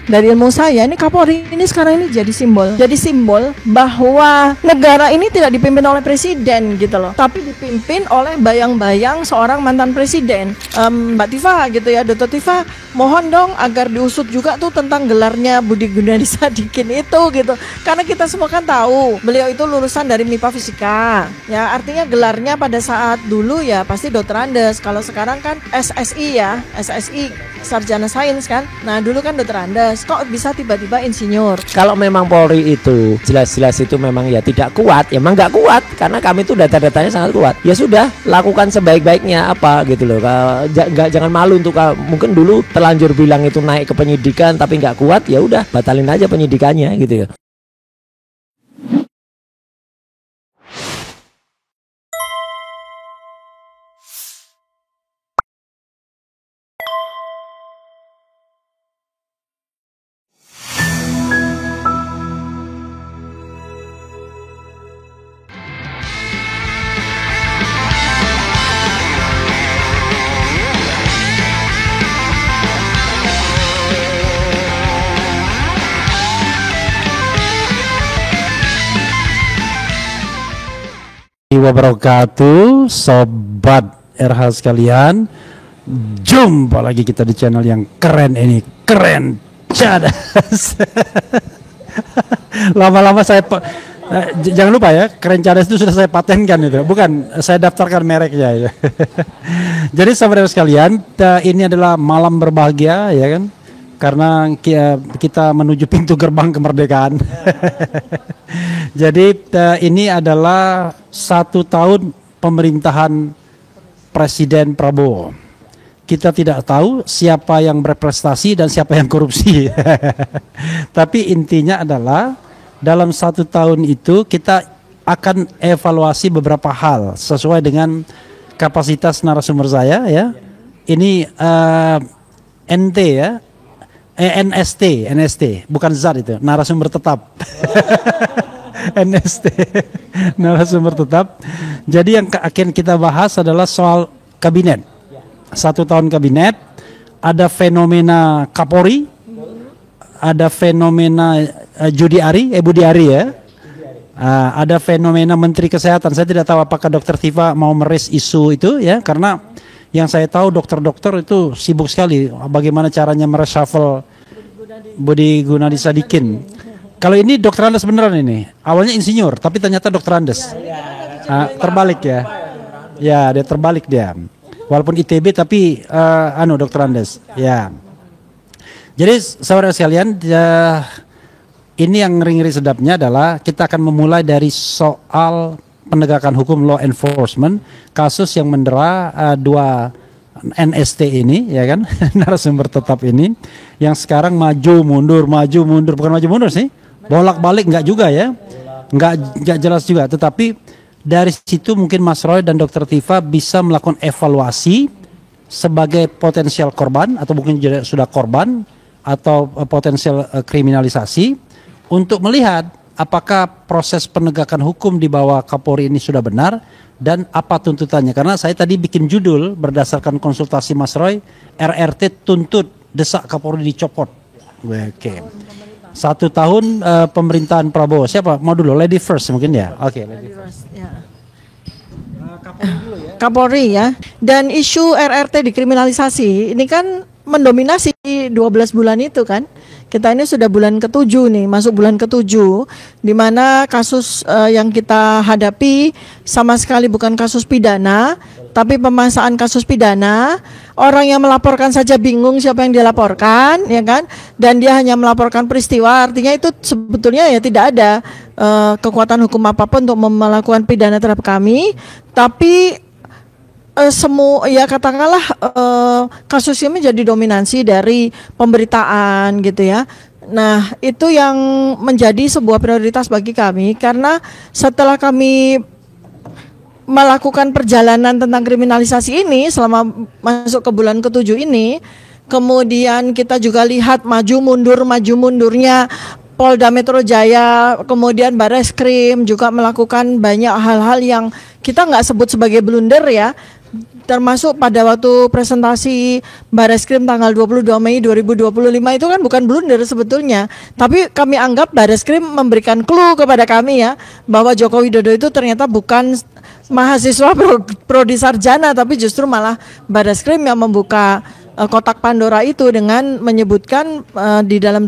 dari ilmu saya, ini Kapolri ini sekarang ini jadi simbol bahwa negara ini tidak dipimpin oleh presiden gitu loh, tapi dipimpin oleh bayang-bayang seorang mantan presiden. Mbak Tifa gitu ya, Dr. Tifa, mohon dong agar diusut juga tuh tentang gelarnya Budi Gunadi Sadikin itu gitu, karena kita semua kan tahu beliau itu lulusan dari MIPA Fisika ya, artinya gelarnya pada saat dulu ya pasti Dr. Andes, kalau sekarang kan SSI ya, SSI Sarjana Sains kan. Nah dulu kan Dr. Andes, kok bisa tiba-tiba insinyur? Kalau memang Polri itu jelas-jelas itu memang ya tidak kuat, ya memang nggak kuat, karena kami itu data-datanya sangat kuat. Ya sudah, lakukan sebaik-baiknya apa gitu loh. Jangan malu untuk mungkin dulu terlanjur bilang itu naik ke penyidikan tapi nggak kuat, ya udah batalin aja penyidikannya gitu ya. Wabarakatuh, sobat RH sekalian, jumpa lagi kita di channel yang keren ini, keren cadas. Lama-lama saya jangan lupa ya, keren cadas itu sudah saya patenkan itu, bukan saya daftarkan mereknya ya. Jadi sobat RH sekalian, ini adalah malam berbahagia ya kan, karena kita menuju pintu gerbang kemerdekaan. Jadi ini adalah 1 tahun pemerintahan Presiden Prabowo. Kita tidak tahu siapa yang berprestasi dan siapa yang korupsi. Tapi intinya adalah dalam 1 tahun itu kita akan evaluasi beberapa hal sesuai dengan kapasitas narasumber saya ya. Ini NT ya. NST, bukan zat itu, narasumber tetap. NST, narasumber tetap. Jadi yang akan kita bahas adalah soal kabinet. 1 tahun kabinet, ada fenomena Kapolri, ada fenomena Budi Ari ya. Ada fenomena Menteri Kesehatan. Saya tidak tahu apakah Dr. Tifa mau meres isu itu ya, karena yang saya tahu dokter-dokter itu sibuk sekali bagaimana caranya mereshuffle Budi Gunadi Sadikin. Kalau ini Dr. Andes beneran ini. Awalnya insinyur tapi ternyata Dr. Andes. Terbalik ya. Ya, dia terbalik dia. Walaupun ITB tapi Dr. Andes. Ya. Jadi saudara sekalian, ini yang ngeri-ngeri sedapnya adalah kita akan memulai dari soal penegakan hukum, law enforcement, kasus yang mendera 2 NST ini ya kan, narasumber tetap ini yang sekarang maju mundur, bukan maju mundur sih, bolak-balik enggak juga ya, enggak jelas juga. Tetapi dari situ mungkin Mas Roy dan Dr. Tifa bisa melakukan evaluasi sebagai potensial korban atau mungkin sudah korban atau potensial kriminalisasi, untuk melihat apakah proses penegakan hukum di bawah Kapolri ini sudah benar dan apa tuntutannya. Karena saya tadi bikin judul berdasarkan konsultasi Mas Roy, RRT tuntut desak Kapolri dicopot. Oke. 1 tahun pemerintahan Prabowo. Siapa? Mau dulu, lady first mungkin ya. Oke, lady first. Ya. Kapolri dulu ya. Kapolri ya. Dan isu RRT dikriminalisasi ini kan mendominasi 12 bulan itu kan. Kita ini sudah bulan ke-7 nih, masuk bulan ke-7, di mana kasus yang kita hadapi sama sekali bukan kasus pidana, tapi pemaksaan kasus pidana. Orang yang melaporkan saja bingung siapa yang dilaporkan, ya kan? Dan dia hanya melaporkan peristiwa, artinya itu sebetulnya ya tidak ada kekuatan hukum apapun untuk melakukan pidana terhadap kami, tapi semua ya katakanlah kasus ini menjadi dominansi dari pemberitaan gitu ya. Nah itu yang menjadi sebuah prioritas bagi kami, karena setelah kami melakukan perjalanan tentang kriminalisasi ini selama masuk ke bulan ke-7 ini, kemudian kita juga lihat maju mundurnya Polda Metro Jaya, kemudian Barreskrim juga melakukan banyak hal-hal yang kita nggak sebut sebagai blunder ya. termasuk pada waktu presentasi Bareskrim tanggal 22 Mei 2025 itu kan bukan blunder sebetulnya, tapi kami anggap Bareskrim memberikan clue kepada kami ya bahwa Joko Widodo itu ternyata bukan mahasiswa prodi sarjana, tapi justru malah Bareskrim yang membuka kotak Pandora itu dengan menyebutkan di dalam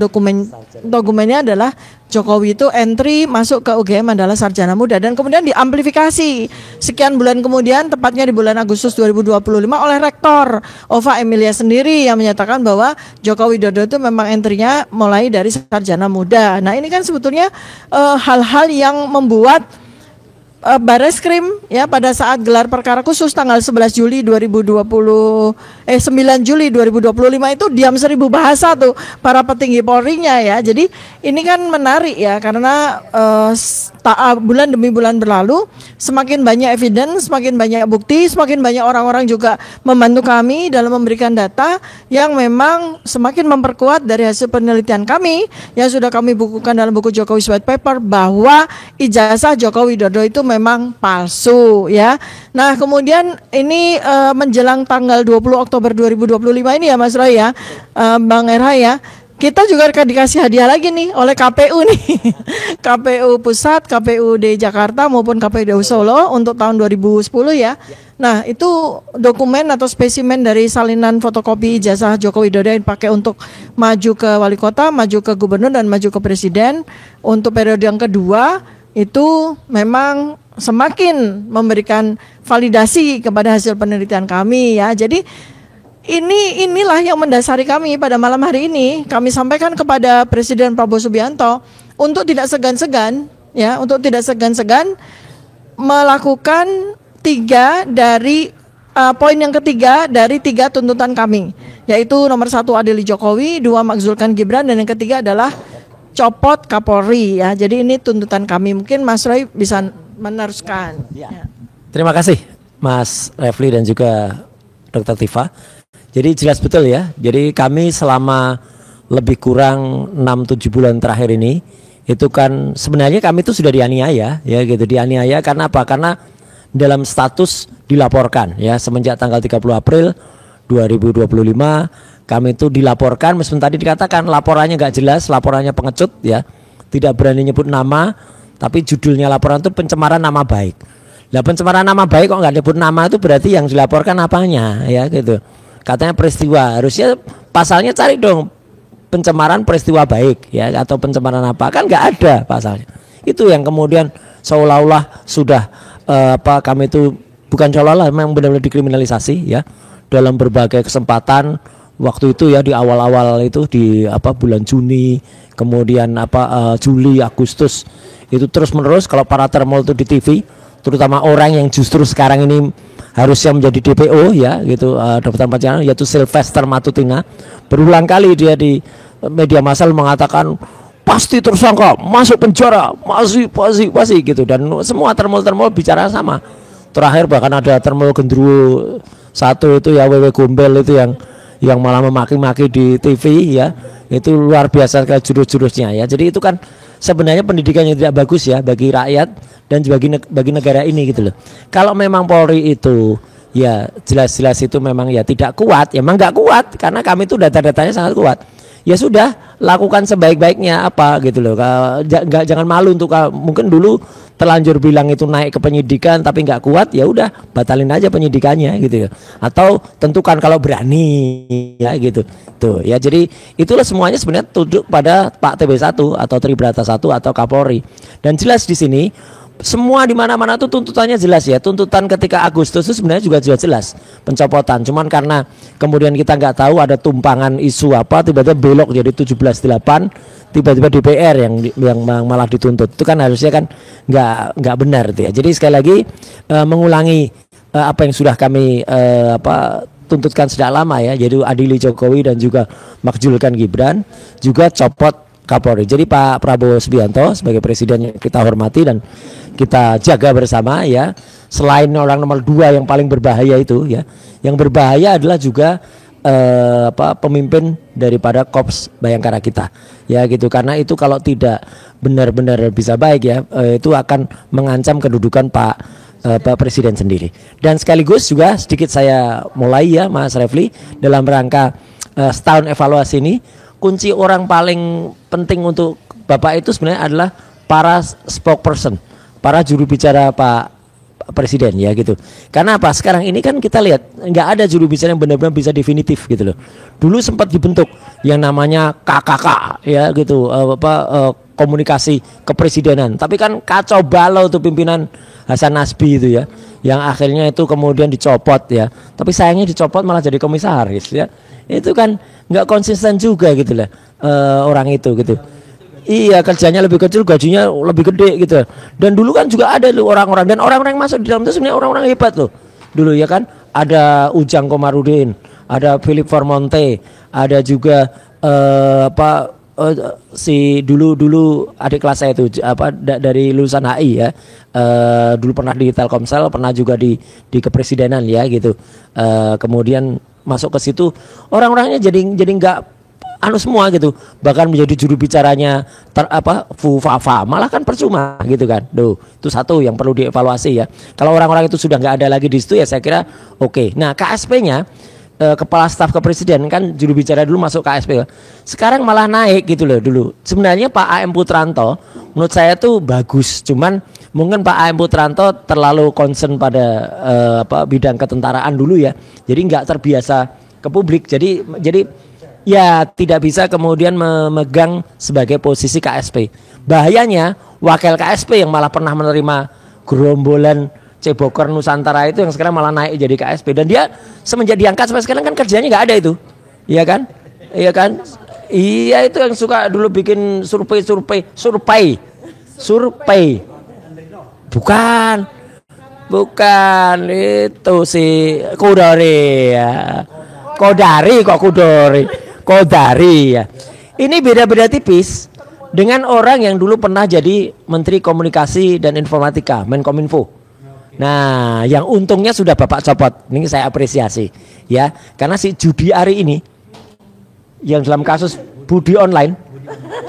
dokumennya adalah Jokowi itu entry masuk ke UGM adalah sarjana muda, dan kemudian diamplifikasi sekian bulan kemudian, tepatnya di bulan Agustus 2025 oleh Rektor Ova Emilia sendiri yang menyatakan bahwa Joko Widodo itu memang entry-nya mulai dari sarjana muda. Nah ini kan sebetulnya hal-hal yang membuat Bareskrim ya pada saat gelar perkara khusus tanggal 11 Juli 2020 9 Juli 2025 itu diam 1000 bahasa tuh para petinggi Polri-nya ya. Jadi ini kan menarik ya karena bulan demi bulan berlalu, semakin banyak evidence, semakin banyak bukti, semakin banyak orang-orang juga membantu kami dalam memberikan data yang memang semakin memperkuat dari hasil penelitian kami yang sudah kami bukukan dalam buku Jokowi White Paper bahwa ijazah Joko Widodo itu memang palsu ya. Nah kemudian ini menjelang tanggal 20 Oktober 2025 ini ya Mas Roy ya, Bang Erha ya, kita juga akan dikasih hadiah lagi nih oleh KPU nih KPU Pusat, KPUD Jakarta maupun KPUD Solo untuk tahun 2010 ya. Nah itu dokumen atau spesimen dari salinan fotokopi ijazah Joko Widodo yang dipakai untuk maju ke wali kota, maju ke gubernur dan maju ke presiden untuk periode yang kedua itu memang semakin memberikan validasi kepada hasil penelitian kami ya. Jadi inilah yang mendasari kami pada malam hari ini kami sampaikan kepada Presiden Prabowo Subianto untuk tidak segan-segan melakukan poin yang ketiga dari 3 tuntutan kami, yaitu nomor 1 adili Jokowi, 2 makzulkan Gibran, dan yang ketiga adalah copot Kapolri ya. Jadi ini tuntutan kami, mungkin Mas Roy bisa meneruskan ya. Terima kasih Mas Refli dan juga Dr. Tifa. Jadi jelas betul ya. Jadi kami selama lebih kurang 6-7 bulan terakhir ini itu kan sebenarnya kami itu sudah dianiaya ya gitu. Dianiaya karena apa? Karena dalam status dilaporkan ya semenjak tanggal 30 April 2025 kami itu dilaporkan, meskipun tadi dikatakan laporannya nggak jelas, laporannya pengecut ya, tidak berani nyebut nama, tapi judulnya laporan itu pencemaran nama baik. Nah pencemaran nama baik kok nggak nyebut nama itu berarti yang dilaporkan apanya ya gitu. Katanya peristiwa, harusnya pasalnya cari dong pencemaran peristiwa baik ya atau pencemaran apa, kan nggak ada pasalnya. Itu yang kemudian seolah-olah sudah kami itu bukan seolah-olah memang benar-benar dikriminalisasi ya dalam berbagai kesempatan. Waktu itu ya di awal-awal itu di bulan Juni, kemudian Juli, Agustus itu terus-menerus kalau para termol itu di TV, terutama orang yang justru sekarang ini harusnya menjadi DPO ya gitu, Daftar Pencalonan, yaitu Sylvester Matutina, berulang kali dia di media massal mengatakan pasti tersangka, masuk penjara, masih gitu, dan semua termol bicara sama. Terakhir bahkan ada termol Gendruwo satu itu ya, WW Gombel itu yang malah memaki-maki di TV ya, itu luar biasa ke jurus-jurusnya ya. Jadi itu kan sebenarnya pendidikan yang tidak bagus ya bagi rakyat dan bagi negara ini gitu loh. Kalau memang Polri itu ya jelas-jelas itu memang ya tidak kuat, ya memang nggak kuat karena kami itu data-datanya sangat kuat. Ya sudah, lakukan sebaik-baiknya gitu loh. Jangan malu untuk mungkin dulu terlanjur bilang itu naik ke penyidikan tapi nggak kuat, ya udah batalin aja penyidikannya gitu ya. Atau tentukan kalau berani ya gitu. Tuh ya, jadi itulah semuanya sebenarnya tunduk pada Pak TB1 atau Tribrata 1 atau Kapolri. Dan jelas di sini semua di mana-mana tuh tuntutannya jelas ya. Tuntutan ketika Agustus itu sebenarnya juga jelas pencopotan. Cuman karena kemudian kita nggak tahu ada tumpangan isu apa, tiba-tiba belok jadi 17.8, tiba-tiba DPR yang malah dituntut. Itu kan harusnya kan nggak benar itu ya. Jadi sekali lagi mengulangi apa yang sudah kami tuntutkan sejak lama ya. Jadi adili Jokowi dan juga makzulkan Gibran, juga copot Kapolri. Jadi Pak Prabowo Subianto sebagai presiden yang kita hormati dan kita jaga bersama ya. Selain orang nomor 2 yang paling berbahaya itu ya, yang berbahaya adalah juga pemimpin daripada Korps Bayangkara kita ya gitu, karena itu kalau tidak benar-benar bisa baik ya itu akan mengancam kedudukan Pak Pak Presiden sendiri. Dan sekaligus juga sedikit saya mulai ya Mas Refli dalam rangka setahun evaluasi ini, kunci orang paling penting untuk Bapak itu sebenarnya adalah para spokesperson, para juru bicara Pak Presiden ya gitu. Karena apa? Sekarang ini kan kita lihat nggak ada juru bicara yang benar-benar bisa definitif gitu loh. Dulu sempat dibentuk yang namanya KKK ya gitu, komunikasi kepresidenan. Tapi kan kacau balau tuh pimpinan Hasan Nasbi itu ya, yang akhirnya itu kemudian dicopot ya. Tapi sayangnya dicopot malah jadi komisaris ya. Itu kan nggak konsisten juga gitu lah orang itu gitu. Iya, kerjanya lebih kecil, gajinya lebih gede gitu. Dan dulu kan juga ada loh orang-orang, dan orang-orang yang masuk di dalam itu sebenarnya orang-orang hebat loh. Dulu ya kan, ada Ujang Komarudin, ada Philip Formonte, ada juga si dulu adik kelas saya itu dari lulusan HI ya, dulu pernah di Telkomsel, pernah juga di kepresidenan ya gitu. Kemudian masuk ke situ, orang-orangnya jadi nggak semua gitu, bahkan menjadi juru bicaranya fufafa, malah kan percuma gitu kan. Itu satu yang perlu dievaluasi ya. Kalau orang-orang itu sudah nggak ada lagi di situ ya saya kira oke. Nah KSP-nya Kepala Staf Kepresiden kan juru bicara dulu masuk KSP, sekarang malah naik gitu loh. Dulu sebenarnya Pak AM Putranto menurut saya tuh bagus, cuman mungkin Pak AM Putranto terlalu concern pada bidang ketentaraan dulu ya, jadi nggak terbiasa ke publik, jadi ya tidak bisa kemudian memegang sebagai posisi KSP. Bahayanya wakil KSP yang malah pernah menerima gerombolan Ceboker Nusantara itu yang sekarang malah naik jadi KSP, dan dia semenjak diangkat sampai sekarang kan kerjanya nggak ada itu, iya kan? Iya kan? Iya, itu yang suka dulu bikin survei, bukan itu si Kodari ya. Ini beda-beda tipis dengan orang yang dulu pernah jadi Menteri Komunikasi dan Informatika, Menkominfo. Nah, yang untungnya sudah Bapak copot. Ini saya apresiasi ya, karena si Judi Ari ini yang dalam kasus Budi Online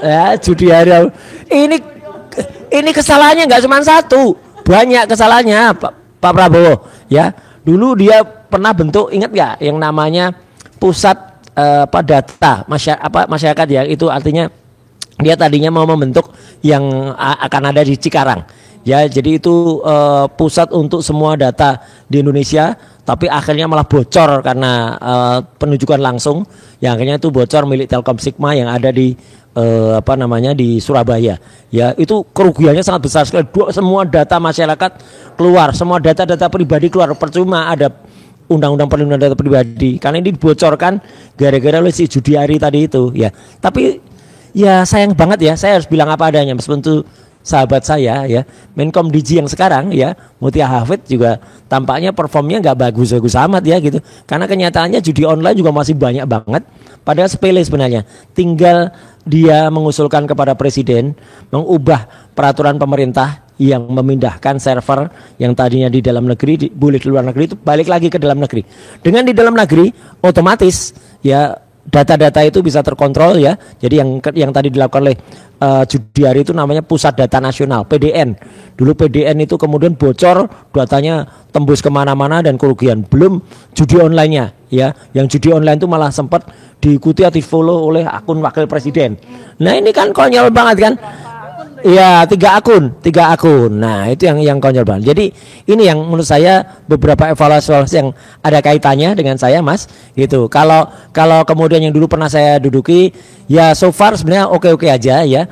ya, Judi Ari ini kesalahannya nggak cuma satu, banyak kesalahannya Pak Prabowo ya. Dulu dia pernah bentuk, ingat nggak, yang namanya pusat data masyarakat ya, itu artinya dia tadinya mau membentuk yang akan ada di Cikarang ya, jadi itu pusat untuk semua data di Indonesia, tapi akhirnya malah bocor karena penunjukan langsung, yang akhirnya itu bocor milik Telkom Sigma yang ada di di Surabaya ya. Itu kerugiannya sangat besar sekali, semua data masyarakat keluar, semua data-data pribadi keluar, percuma ada undang-undang perlindungan data pribadi karena ini dibocorkan gara-gara oleh si Judi Ari tadi itu ya. Tapi ya sayang banget ya, saya harus bilang apa adanya, meskipun itu sahabat saya ya, Menkom Digi yang sekarang ya, Mutia Hafid juga tampaknya performnya nggak bagus-bagus amat ya gitu, karena kenyataannya judi online juga masih banyak banget, padahal sepele sebenarnya, tinggal dia mengusulkan kepada presiden mengubah peraturan pemerintah yang memindahkan server yang tadinya di dalam negeri boleh di luar negeri, itu balik lagi ke dalam negeri. Dengan di dalam negeri otomatis ya data-data itu bisa terkontrol ya. Jadi yang tadi dilakukan oleh Judi Ari itu namanya Pusat Data Nasional, PDN. Dulu PDN itu kemudian bocor, datanya tembus kemana-mana dan kerugian. Belum judi online-nya ya. Yang judi online itu malah sempat diikuti atau di-follow oleh akun wakil presiden. Nah ini kan konyol banget kan. Iya, 3 akun. Nah, itu yang konyol banget. Jadi ini yang menurut saya beberapa evaluasi yang ada kaitannya dengan saya, Mas. Gitu. Kalau kemudian yang dulu pernah saya duduki, ya so far sebenarnya oke-oke aja ya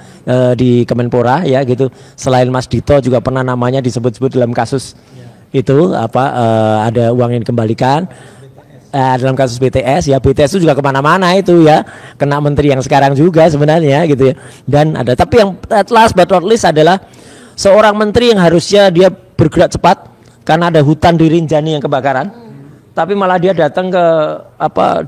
di Kemenpora ya gitu. Selain Mas Dito juga pernah namanya disebut-sebut dalam kasus itu ada uang yang dikembalikan. Dalam kasus BTS ya, BTS itu juga kemana-mana itu ya, kena menteri yang sekarang juga sebenarnya gitu ya. Dan ada, tapi yang last but not least adalah seorang menteri yang harusnya dia bergerak cepat karena ada hutan di Rinjani yang kebakaran, tapi malah dia datang ke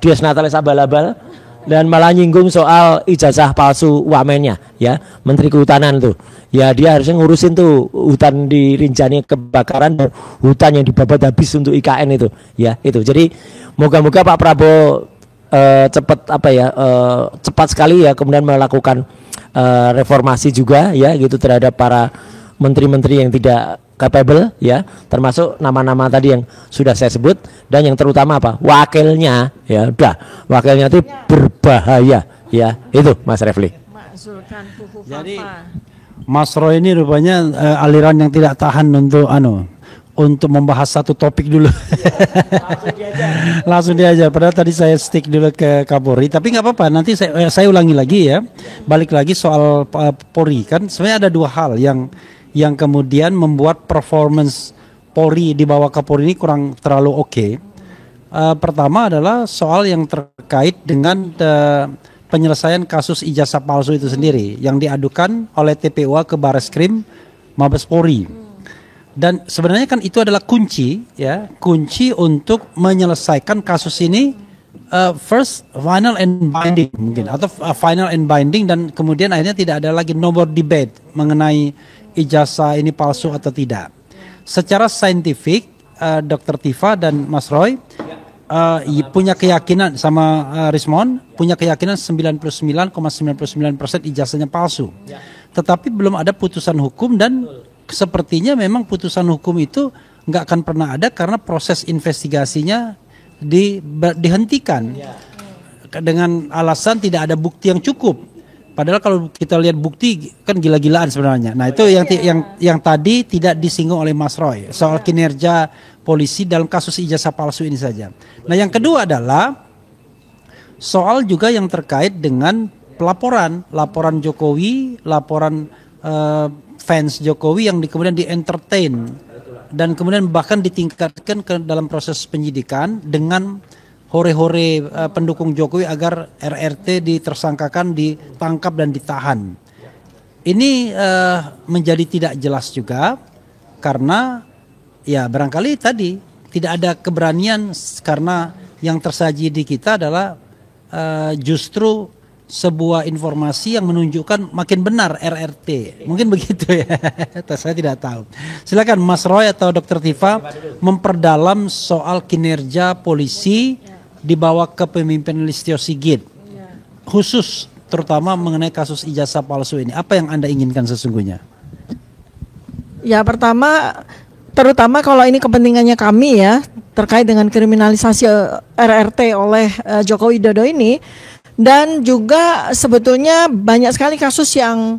Dies Natalis Abal-abal dan malah nyinggung soal ijazah palsu wamennya ya, Menteri Kehutanan tuh ya, dia harusnya ngurusin tuh hutan di Rinjani kebakaran dan hutan yang dibabat habis untuk IKN itu ya. Itu jadi moga-moga Pak Prabowo cepat sekali ya kemudian melakukan reformasi juga ya gitu terhadap para menteri-menteri yang tidak capable ya, termasuk nama-nama tadi yang sudah saya sebut, dan yang terutama apa? Wakilnya ya, udah wakilnya itu berbahaya ya, itu Mas Refli. Jadi Mas Roy ini rupanya aliran yang tidak tahan untuk membahas satu topik dulu. Langsung diajar. Padahal tadi saya stick dulu ke Kapolri, tapi nggak apa-apa. Nanti saya ulangi lagi ya. Balik lagi soal Polri, kan sebenarnya ada dua hal yang kemudian membuat performance Polri di bawah Kapolri ini kurang terlalu oke. Pertama adalah soal yang terkait dengan penyelesaian kasus ijazah palsu itu sendiri yang diadukan oleh TPUA ke Bareskrim Mabes Polri. Dan sebenarnya kan itu adalah kunci untuk menyelesaikan kasus ini, first final and binding mungkin, atau final and binding, dan kemudian akhirnya tidak ada lagi no more debate mengenai ijazah ini palsu atau tidak. Secara saintifik, Dr. Tifa dan Mas Roy punya keyakinan sama Rismon punya keyakinan 99,99% ijazahnya palsu. Tetapi belum ada putusan hukum, dan sepertinya memang putusan hukum itu nggak akan pernah ada karena proses investigasinya dihentikan dengan alasan tidak ada bukti yang cukup. Padahal kalau kita lihat bukti kan gila-gilaan sebenarnya. Nah itu yang tadi tidak disinggung oleh Mas Roy soal kinerja polisi dalam kasus ijazah palsu ini saja. Nah yang kedua adalah soal juga yang terkait dengan laporan Jokowi, laporan fans Jokowi yang kemudian di-entertain dan kemudian bahkan ditingkatkan ke dalam proses penyidikan dengan hore-hore pendukung Jokowi agar RRT ditersangkakan, ditangkap dan ditahan. Ini menjadi tidak jelas juga karena ya barangkali tadi tidak ada keberanian, karena yang tersaji di kita adalah justru sebuah informasi yang menunjukkan makin benar RRT. Mungkin begitu ya. Saya tidak tahu. Silakan Mas Roy atau Dr. Tifa memperdalam soal kinerja polisi di bawah kepemimpinan Listio Sigit. Khusus terutama mengenai kasus ijazah palsu ini. Apa yang Anda inginkan sesungguhnya? Ya pertama, terutama kalau ini kepentingannya kami ya, terkait dengan kriminalisasi RRT oleh Joko Widodo ini. Dan juga sebetulnya banyak sekali kasus yang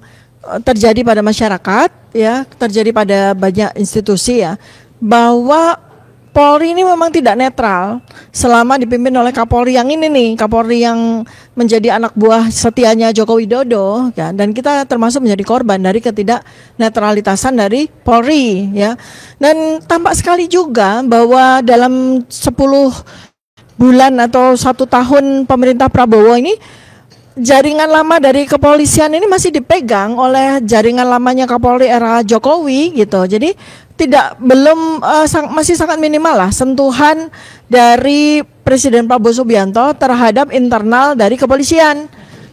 terjadi pada masyarakat ya, terjadi pada banyak institusi ya, bahwa Polri ini memang tidak netral selama dipimpin oleh Kapolri yang ini nih, Kapolri yang menjadi anak buah setianya Joko Widodo ya, dan kita termasuk menjadi korban dari ketidaknetralitasan dari Polri ya. Dan tampak sekali juga bahwa dalam 10 bulan atau 1 tahun pemerintah Prabowo ini, jaringan lama dari kepolisian ini masih dipegang oleh jaringan lamanya Kapolri era Jokowi gitu. Jadi masih sangat minimal lah sentuhan dari Presiden Prabowo Subianto terhadap internal dari kepolisian.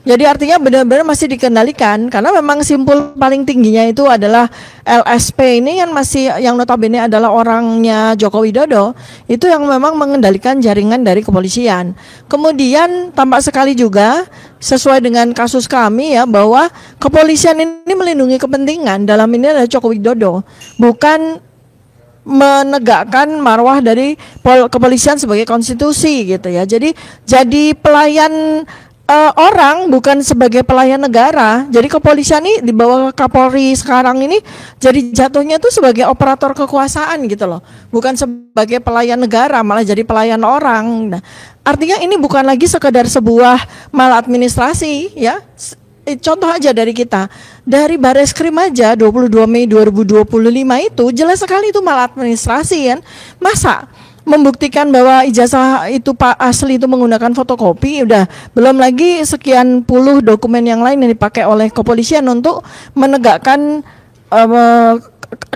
Jadi artinya benar-benar masih dikendalikan, karena memang simpul paling tingginya itu adalah LSP ini kan masih, yang notabene adalah orangnya Joko Widodo, itu yang memang mengendalikan jaringan dari kepolisian. Kemudian tampak sekali juga sesuai dengan kasus kami ya, bahwa kepolisian ini melindungi kepentingan, dalam ini adalah Joko Widodo, bukan menegakkan marwah dari kepolisian sebagai konstitusi gitu ya. Jadi pelayan orang, bukan sebagai pelayan negara. Jadi kepolisian ini di bawah Kapolri sekarang ini jadi jatuhnya tuh sebagai operator kekuasaan gitu loh, bukan sebagai pelayan negara, malah jadi pelayan orang. Nah, artinya ini bukan lagi sekedar sebuah maladministrasi ya. Contoh aja dari kita, dari Bareskrim aja 22 Mei 2025 itu jelas sekali itu maladministrasi kan. Masa membuktikan bahwa ijazah itu Pak asli itu menggunakan fotokopi, udah belum lagi sekian puluh dokumen yang lain yang dipakai oleh kepolisian untuk menegakkan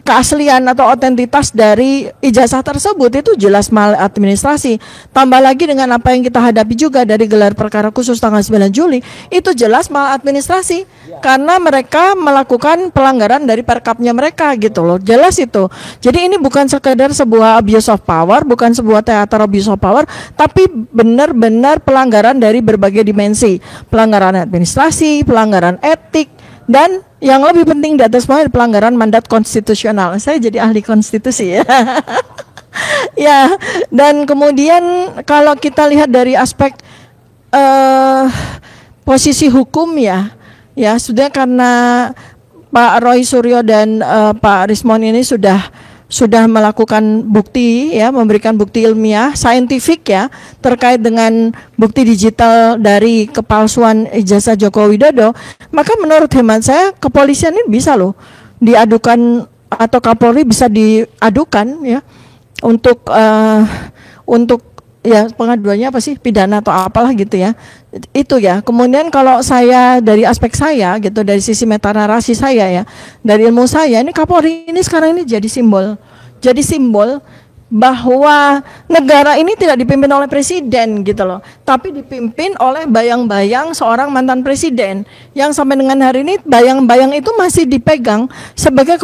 keaslian atau otentitas dari ijazah tersebut, itu jelas maladministrasi. Tambah lagi dengan apa yang kita hadapi juga dari gelar perkara khusus tanggal 9 Juli, itu jelas maladministrasi karena mereka melakukan pelanggaran dari perkapnya mereka gitu loh, jelas itu. Jadi ini bukan sekedar sebuah abuse of power, bukan sebuah teater abuse of power, tapi benar-benar pelanggaran dari berbagai dimensi, pelanggaran administrasi, pelanggaran etik, Dan yang lebih penting di atas semua pelanggaran mandat konstitusional. Saya jadi ahli konstitusi ya. Ya, dan kemudian kalau kita lihat dari aspek posisi hukum ya sudah, karena Pak Roy Suryo dan Pak Rismon ini sudah melakukan bukti ya, memberikan bukti ilmiah, saintifik ya, terkait dengan bukti digital dari kepalsuan ijazah Joko Widodo, maka menurut hemat saya kepolisian ini bisa loh diadukan, atau Kapolri bisa diadukan ya untuk ya pengaduannya apa sih, pidana atau apalah gitu ya, itu ya. Kemudian kalau saya dari aspek saya gitu, dari sisi metanarasi saya ya, dari ilmu saya, ini Kapolri ini sekarang ini jadi simbol bahwa negara ini tidak dipimpin oleh presiden gitu loh, tapi dipimpin oleh bayang-bayang seorang mantan presiden yang sampai dengan hari ini bayang-bayang itu masih dipegang sebagai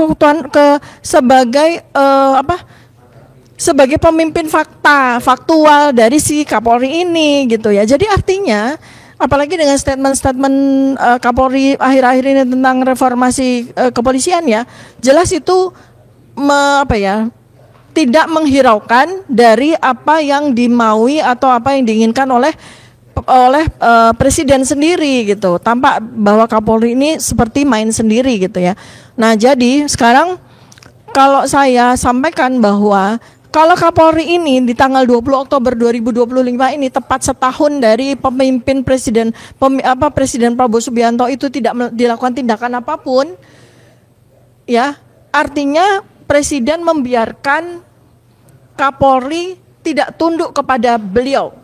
sebagai pemimpin faktual dari si Kapolri ini gitu ya. Jadi artinya apalagi dengan statement-statement Kapolri akhir-akhir ini tentang reformasi kepolisian ya, jelas itu tidak menghiraukan dari apa yang dimaui atau apa yang diinginkan oleh presiden sendiri gitu. Tampak bahwa Kapolri ini seperti main sendiri gitu ya. Nah, jadi sekarang kalau saya sampaikan bahwa kalau Kapolri ini di tanggal 20 Oktober 2025 ini tepat setahun dari Presiden Prabowo Subianto itu tidak dilakukan tindakan apapun, ya artinya Presiden membiarkan Kapolri tidak tunduk kepada beliau.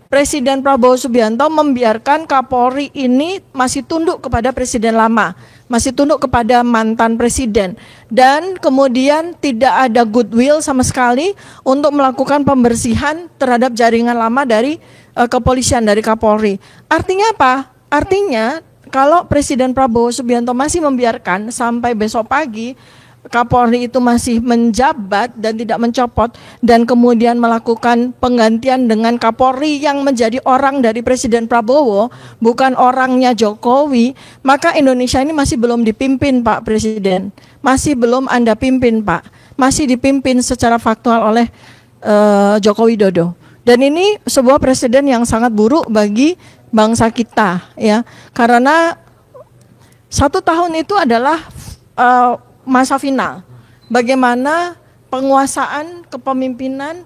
Presiden Prabowo Subianto membiarkan Kapolri ini masih tunduk kepada presiden lama, masih tunduk kepada mantan presiden, dan kemudian tidak ada goodwill sama sekali untuk melakukan pembersihan terhadap jaringan lama dari kepolisian, dari Kapolri. Artinya apa? Artinya kalau Presiden Prabowo Subianto masih membiarkan sampai besok pagi Kapolri itu masih menjabat dan tidak mencopot, dan kemudian melakukan penggantian dengan Kapolri yang menjadi orang dari Presiden Prabowo, bukan orangnya Jokowi, maka Indonesia ini masih belum dipimpin Pak Presiden, masih belum Anda pimpin Pak, masih dipimpin secara faktual oleh Joko Widodo. Dan ini sebuah presiden yang sangat buruk bagi bangsa kita ya, karena 1 tahun itu adalah masa final. Bagaimana penguasaan kepemimpinan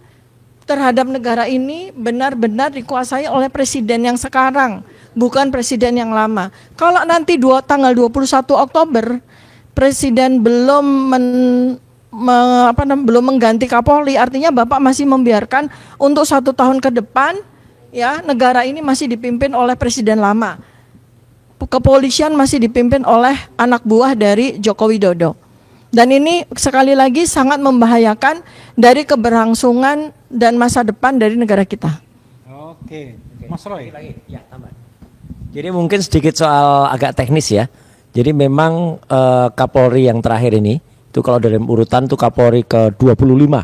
terhadap negara ini benar-benar dikuasai oleh presiden yang sekarang, bukan presiden yang lama. Kalau nanti tanggal 21 Oktober presiden belum mengganti Kapolri, artinya Bapak masih membiarkan untuk 1 tahun ke depan ya negara ini masih dipimpin oleh presiden lama. Kepolisian masih dipimpin oleh anak buah dari Joko Widodo. Dan ini sekali lagi sangat membahayakan dari keberlangsungan dan masa depan dari negara kita. Oke. Mas Roy. Ya, tambah. Jadi mungkin sedikit soal agak teknis ya. Jadi memang Kapolri yang terakhir ini, itu kalau dalam urutan tuh Kapolri ke-25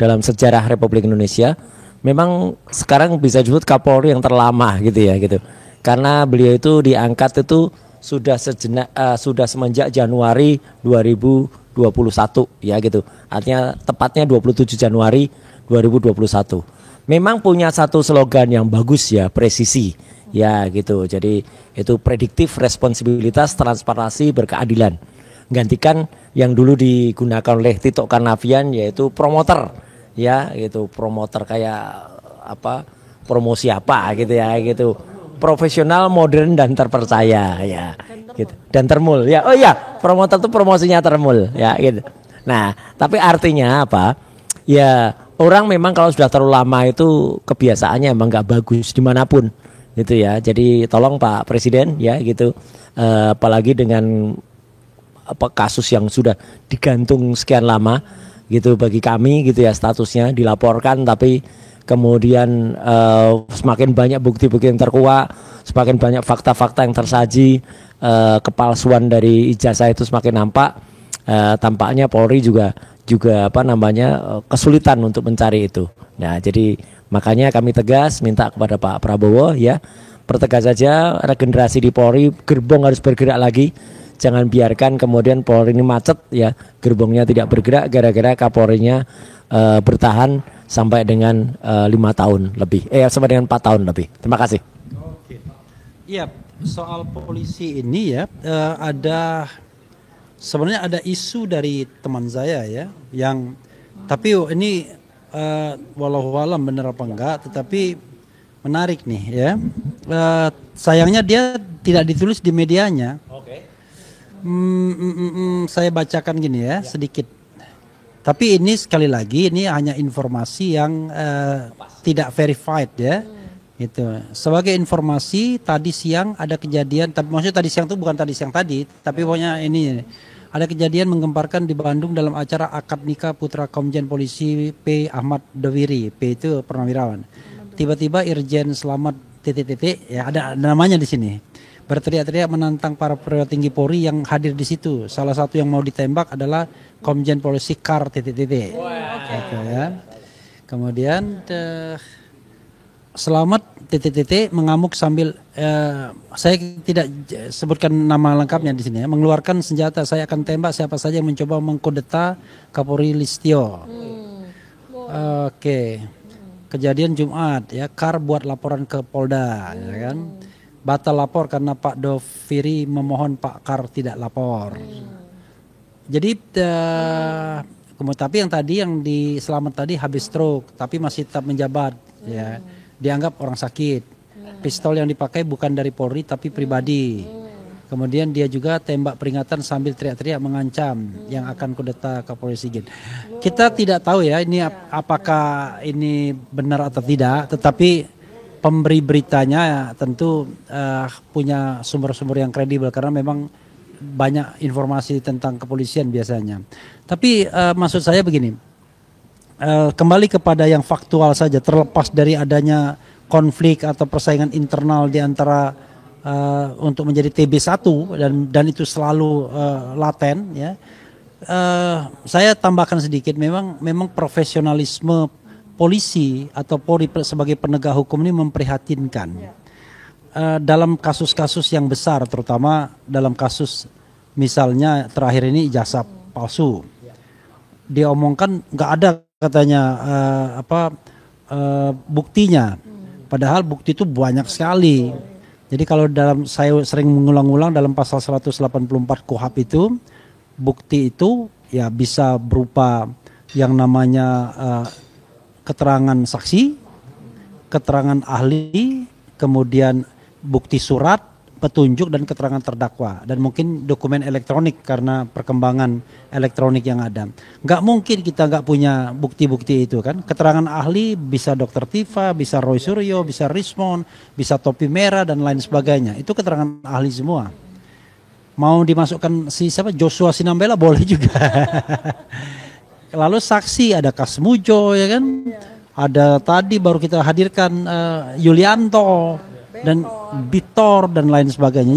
dalam sejarah Republik Indonesia. Memang sekarang bisa disebut Kapolri yang terlama gitu ya gitu. Karena beliau itu diangkat itu sudah semenjak Januari 2021 ya gitu. Artinya tepatnya 27 Januari 2021. Memang punya satu slogan yang bagus ya, presisi ya gitu. Jadi itu prediktif, responsibilitas, transparansi, berkeadilan. Gantikan yang dulu digunakan oleh Tito Karnavian yaitu promoter ya gitu, promoter kayak promosi apa gitu ya gitu. Profesional, modern, dan terpercaya ya gitu. Dan termul ya. Oh iya, promotor itu promosinya termul ya gitu. Nah, tapi artinya apa? Ya orang memang kalau sudah terlalu lama itu kebiasaannya emang nggak bagus dimanapun gitu ya. Jadi tolong Pak Presiden ya gitu. Apalagi dengan kasus yang sudah digantung sekian lama gitu bagi kami gitu ya, statusnya dilaporkan tapi kemudian semakin banyak bukti-bukti yang terkuak, semakin banyak fakta-fakta yang tersaji, kepalsuan dari ijazah itu semakin nampak. Tampaknya Polri juga kesulitan untuk mencari itu. Nah, jadi makanya kami tegas minta kepada Pak Prabowo ya, pertegas saja regenerasi di Polri, gerbong harus bergerak lagi. jangan biarkan kemudian Polri ini macet ya, gerbongnya tidak bergerak gara-gara Kapolrinya bertahan sampai dengan 5 tahun lebih, sampai dengan 4 tahun lebih. Terima kasih. Iya, soal polisi ini ya, sebenarnya ada isu dari teman saya ya, yang tapi ini walau alam benar apa enggak, tetapi menarik nih ya. Sayangnya dia tidak ditulis di medianya. Saya bacakan gini ya, sedikit. Tapi ini sekali lagi ini hanya informasi yang tidak verified ya. Gitu. Sebagai informasi tadi siang ada kejadian, tapi maksudnya tadi siang itu bukan tadi siang tadi, tapi pokoknya ini ada kejadian menggemparkan di Bandung dalam acara akad nikah putra Komjen Polisi P. Ahmad Dowiri. P itu purnawirawan. Tiba-tiba Irjen Selamat ya ada namanya di sini. Berteriak-teriak menantang para perwira tinggi Polri yang hadir di situ. Salah satu yang mau ditembak adalah Komjen Polisi Kar Gitu ya. Kemudian Selamat mengamuk sambil saya tidak sebutkan nama lengkapnya di sini ya. Mengeluarkan senjata, saya akan tembak siapa saja yang mencoba mengkudeta Kapolri Listio. Oke. Kejadian Jumat ya, Kar buat laporan ke Polda ya kan. Batal lapor karena Pak Doviri memohon Pak Kar tidak lapor. Jadi tapi yang tadi yang di Selamat tadi habis stroke tapi masih tetap menjabat ya. Dianggap orang sakit. Pistol yang dipakai bukan dari Polri tapi pribadi. Kemudian dia juga tembak peringatan sambil teriak-teriak mengancam yang akan kudeta Kapolri Sigit. Kita tidak tahu ya ini apakah ini benar atau tidak, tetapi pemberi beritanya tentu punya sumber-sumber yang kredibel karena memang banyak informasi tentang kepolisian biasanya. Tapi maksud saya begini, kembali kepada yang faktual saja, terlepas dari adanya konflik atau persaingan internal di antara untuk menjadi TB1 dan itu selalu laten ya. Saya tambahkan sedikit, memang profesionalisme polisi atau Polri sebagai penegak hukum ini memprihatinkan. Dalam kasus-kasus yang besar, terutama dalam kasus misalnya terakhir ini ijazah palsu, dia omongkan nggak ada katanya buktinya, padahal bukti itu banyak sekali. Jadi kalau saya sering mengulang-ulang dalam pasal 184 KUHP itu, bukti itu ya bisa berupa yang namanya keterangan saksi, keterangan ahli, kemudian bukti surat, petunjuk dan keterangan terdakwa, dan mungkin dokumen elektronik karena perkembangan elektronik yang ada. Nggak mungkin kita nggak punya bukti-bukti itu kan. Keterangan ahli bisa Dr. Tifa, bisa Roy Suryo, bisa Rismond, bisa Topi Merah dan lain sebagainya. Itu keterangan ahli semua. Mau dimasukkan siapa Joshua Sinambela boleh juga. Lalu saksi ada Kasmujo ya kan, ada tadi baru kita hadirkan Yulianto dan Bitor dan lain sebagainya.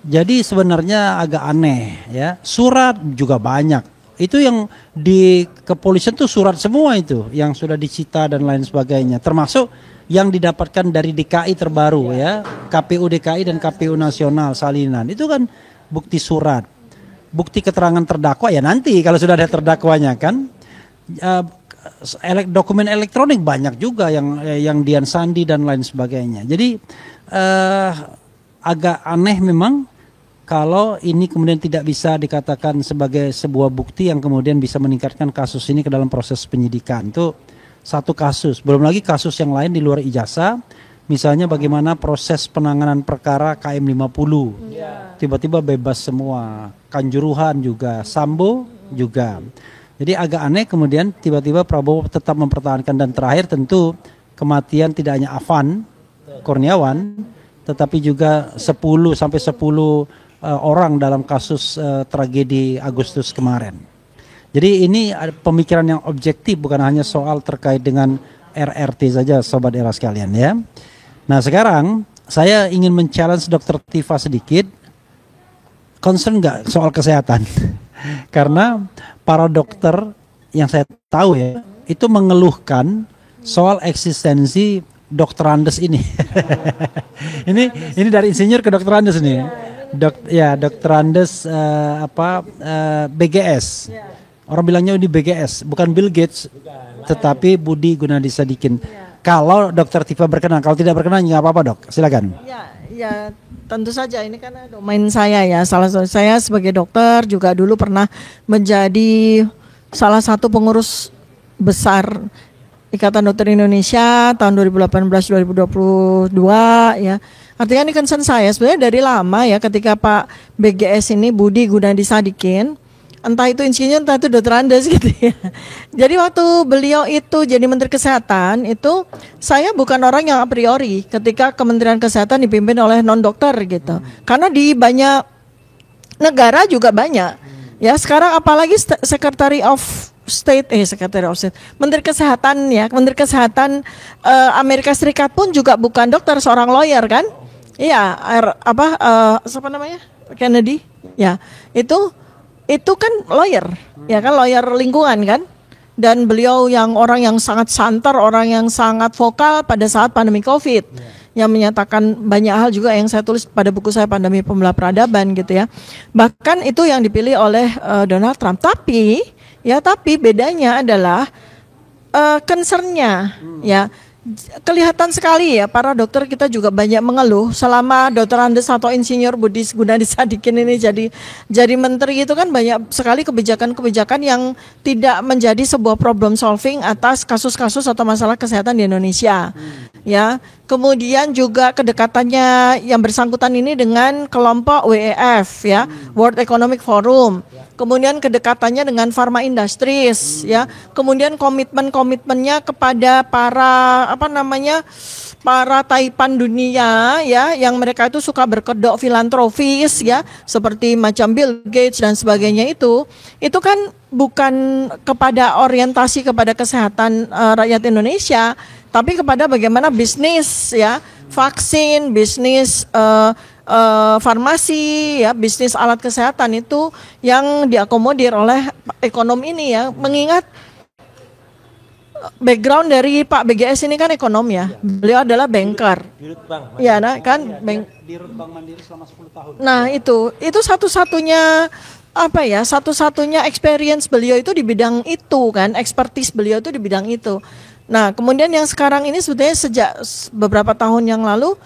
Jadi sebenarnya agak aneh ya. Surat juga banyak. Itu yang di kepolisian tuh surat semua itu yang sudah disita dan lain sebagainya. Termasuk yang didapatkan dari DKI terbaru ya, KPU DKI dan KPU nasional salinan. Itu kan bukti surat. Bukti keterangan terdakwa ya nanti kalau sudah ada terdakwanya kan. Dokumen elektronik banyak juga yang Dian Sandi dan lain sebagainya. Jadi agak aneh memang kalau ini kemudian tidak bisa dikatakan sebagai sebuah bukti yang kemudian bisa meningkatkan kasus ini ke dalam proses penyidikan. Itu satu kasus. Belum lagi kasus yang lain di luar ijazah. Misalnya bagaimana proses penanganan perkara KM50. Tiba-tiba bebas semua. Kanjuruhan juga, Sambo juga. Jadi agak aneh kemudian tiba-tiba Prabowo tetap mempertahankan, dan terakhir tentu kematian tidak hanya Afan Kurniawan tetapi juga 10 orang dalam kasus tragedi Agustus kemarin. Jadi ini pemikiran yang objektif, bukan hanya soal terkait dengan RRT saja Sobat Era sekalian ya. Nah sekarang saya ingin men-challenge Dr. Tifa sedikit. Concern nggak soal kesehatan? Karena para dokter yang saya tahu ya itu mengeluhkan soal eksistensi Dr. Andes ini. ini dari insinyur ke Dr. Andes nih. Dr. Andes BGS. Orang bilangnya ini BGS, bukan Bill Gates, tetapi Budi Gunadisadikin. Kalau Dokter Tifa berkenan, kalau tidak berkenan nggak apa-apa dok, silakan. Ya tentu saja ini karena domain saya ya. Salah satu saya sebagai dokter juga dulu pernah menjadi salah satu pengurus besar Ikatan Dokter Indonesia tahun 2018-2022 ya. Artinya ini concern saya sebenarnya dari lama ya, ketika Pak BGS ini Budi Gunadisadikin, entah itu insinyur, entah itu dokter Andes gitu ya. Jadi waktu beliau itu jadi Menteri Kesehatan itu, saya bukan orang yang a priori ketika Kementerian Kesehatan dipimpin oleh non-dokter gitu. Karena di banyak negara juga banyak. Ya sekarang apalagi Secretary of State, Menteri Kesehatan ya, Menteri Kesehatan Amerika Serikat pun juga bukan dokter, seorang lawyer kan? Iya, siapa namanya? Kennedy. Ya, itu kan lawyer, ya kan, lawyer lingkungan kan, dan beliau orang yang sangat santer, orang yang sangat vokal pada saat pandemi COVID, yang menyatakan banyak hal juga yang saya tulis pada buku saya Pandemi Pembelah Peradaban gitu ya. Bahkan itu yang dipilih oleh Donald Trump. Tapi bedanya adalah concernnya ya. Kelihatan sekali ya, para dokter kita juga banyak mengeluh selama Dr. Andes atau Insinyur Budi Gunadisadikin ini jadi menteri, itu kan banyak sekali kebijakan-kebijakan yang tidak menjadi sebuah problem solving atas kasus-kasus atau masalah kesehatan di Indonesia. Ya, kemudian juga kedekatannya yang bersangkutan ini dengan kelompok WEF ya, World Economic Forum. Kemudian kedekatannya dengan pharma industries ya, kemudian komitmennya kepada para taipan dunia ya, yang mereka itu suka berkedok filantropis ya, seperti macam Bill Gates dan sebagainya, itu kan bukan kepada orientasi kepada kesehatan rakyat Indonesia, tapi kepada bagaimana bisnis ya, vaksin, bisnis farmasi ya, bisnis alat kesehatan itu yang diakomodir oleh ekonom ini ya. Mengingat background dari Pak BGS ini kan ekonom ya, beliau adalah banker. Ya, nah kan Dirut Bank Mandiri selama 10 tahun. Nah, itu satu-satunya satu-satunya experience beliau itu di bidang itu kan, expertise beliau itu di bidang itu. Nah, kemudian yang sekarang ini sebetulnya sejak beberapa tahun yang lalu,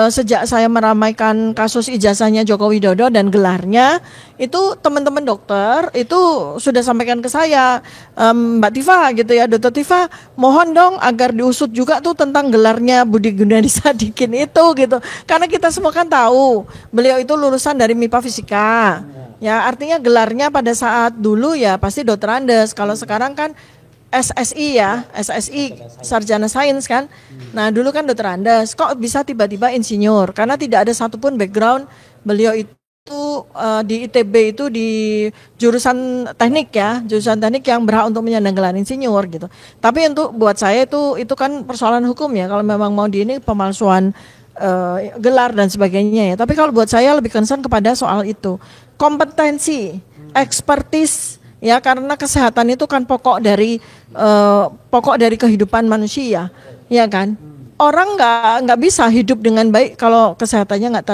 sejak saya meramaikan kasus ijazahnya Joko Widodo dan gelarnya, itu teman-teman dokter itu sudah sampaikan ke saya, Mbak Tifa gitu ya, Dr. Tifa, mohon dong agar diusut juga tuh tentang gelarnya Budi Gunadisadikin itu gitu. Karena kita semua kan tahu beliau itu lulusan dari MIPA Fisika. Ya, artinya gelarnya pada saat dulu ya pasti Dr. Andes. Kalau sekarang kan SSI ya, SSI Sarjana Sains kan. Nah dulu kan Dr. Andes, kok bisa tiba-tiba insinyur? Karena tidak ada satupun background beliau itu di ITB itu di jurusan teknik ya, jurusan teknik yang berhak untuk menyandang gelar insinyur gitu. Tapi untuk buat saya itu kan persoalan hukum ya, kalau memang mau ini pemalsuan gelar dan sebagainya ya. Tapi kalau buat saya lebih concern kepada soal itu, kompetensi, expertise. Ya, karena kesehatan itu kan pokok dari kehidupan manusia, ya kan? Orang nggak bisa hidup dengan baik kalau kesehatannya nggak